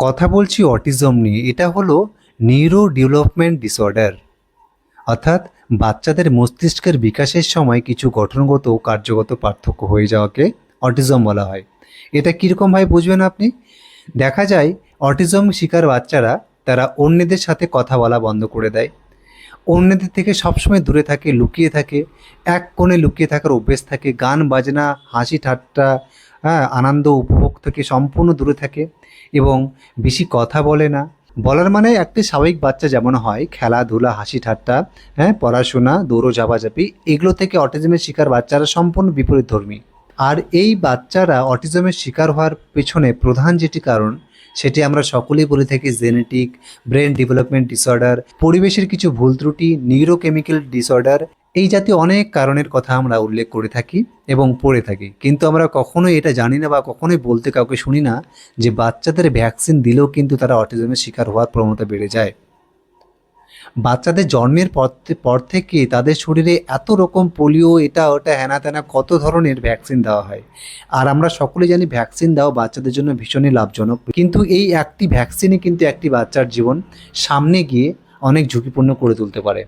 কথা বলছি অটিজম নিয়ে। এটা হলো নিউরো ডেভেলপমেন্ট ডিসঅর্ডার, অর্থাৎ বাচ্চাদের মস্তিষ্কের বিকাশের সময় কিছু গঠনগত ও কার্যগত পার্থক্য হয়ে যাওয়াকে অটিজম বলা হয়। এটা কীরকমভাবে বুঝবেন আপনি? দেখা যায় অটিজম শিকার বাচ্চারা তারা অন্যদের সাথে কথা বলা বন্ধ করে দেয়, অন্যদের থেকে সবসময় দূরে থাকে, লুকিয়ে থাকে, এক কোণে লুকিয়ে থাকার অভ্যেস থাকে, গান বাজনা, হাসি ঠাট্টা, হ্যাঁ, আনন্দ উপভোগ থেকে সম্পূর্ণ দূরে থাকে এবং বেশি কথা বলে না। বলার মানে একটি স্বাভাবিক বাচ্চা যেমন হয়, খেলাধুলা, হাসি ঠাট্টা, হ্যাঁ, পড়াশোনা, দৌড়ো ঝাপাঝাপি, এগুলো থেকে অটিজমের শিকার বাচ্চারা সম্পূর্ণ বিপরীতধর্মী। আর এই বাচ্চারা অটিজমের শিকার হওয়ার পেছনে প্রধান যেটি কারণ, সেটি আমরা সকলেই বলে থাকি জেনেটিক, ব্রেন ডেভেলপমেন্ট ডিসঅর্ডার, পরিবেশের কিছু ভুল ত্রুটি, নিউরোকেমিক্যাল ডিসঅর্ডার, এই জাতীয় অনেক কারণের কথা আমরা উল্লেখ করে থাকি এবং পড়ে থাকি। কিন্তু আমরা কখনোই এটা জানি না বা কখনোই বলতে কাউকে শুনি না যে বাচ্চাদের ভ্যাকসিন দিলেও কিন্তু তারা অটিজমের শিকার হওয়ার প্রবণতা বেড়ে যায়। বাচ্চাদের জন্মের পর থেকে তাদের শরীরে এত রকম পোলিও, এটা ওটা হেনা তেনা কত ধরনের ভ্যাকসিন দেওয়া হয়। আর আমরা সকলে জানি ভ্যাকসিন দেওয়া বাচ্চাদের জন্য ভীষণই লাভজনক, কিন্তু এই একটি ভ্যাকসিনে কিন্তু একটি বাচ্চার জীবন সামনে গিয়ে অনেক ঝুঁকিপূর্ণ করে তুলতে পারে।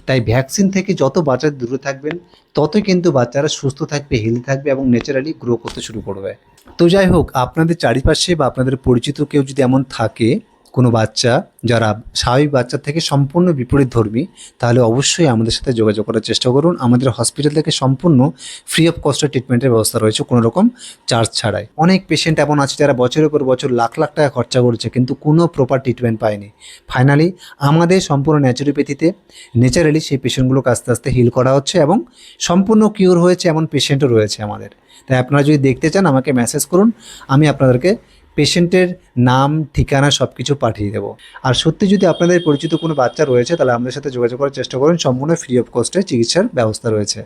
তাই ভ্যাকসিন থেকে যত বাচ্চা দূরে থাকবেন, ততই কিন্তু বাচ্চারা সুস্থ থাকবে, হেলদি থাকবে এবং ন্যাচারালি গ্রো করতে শুরু করবে। তো যাই হোক, আপনাদের চারিপাশে বা আপনাদের পরিচিত কেউ যদি এমন থাকে, কোনো বাচ্চা যারা স্বাভাবিক বাচ্চার থেকে সম্পূর্ণ বিপরীতধর্মী, তাহলে অবশ্যই আমাদের সাথে যোগাযোগ করার চেষ্টা করুন। আমাদের হসপিটাল থেকে সম্পূর্ণ ফ্রি অফ কস্টে ট্রিটমেন্টের ব্যবস্থা রয়েছে, কোনো রকম চার্জ ছাড়াই। অনেক পেশেন্ট এমন আছে যারা বছরের পর বছর লাখ লাখ টাকা খরচা করেছে কিন্তু কোনো প্রপার ট্রিটমেন্ট পায়নি। ফাইনালি আমাদের সম্পূর্ণ ন্যাচুরোপ্যাথিতে ন্যাচারালি সেই পেশেন্টগুলোকে আস্তে আস্তে হিল করা হচ্ছে এবং সম্পূর্ণ কিওর হয়েছে, এমন পেশেন্টও রয়েছে আমাদের। তাই আপনারা যদি দেখতে চান আমাকে মেসেজ করুন, আমি আপনাদেরকে পেশেন্টের নাম, ঠিকানা সব কিছু পাঠিয়ে দেবো। আর সত্যি যদি আপনাদের পরিচিত কোনো বাচ্চা রয়েছে, তাহলে আমাদের সাথে যোগাযোগ করার চেষ্টা করুন, সম্পূর্ণ ফ্রি অফ কস্টে চিকিৎসার ব্যবস্থা রয়েছে।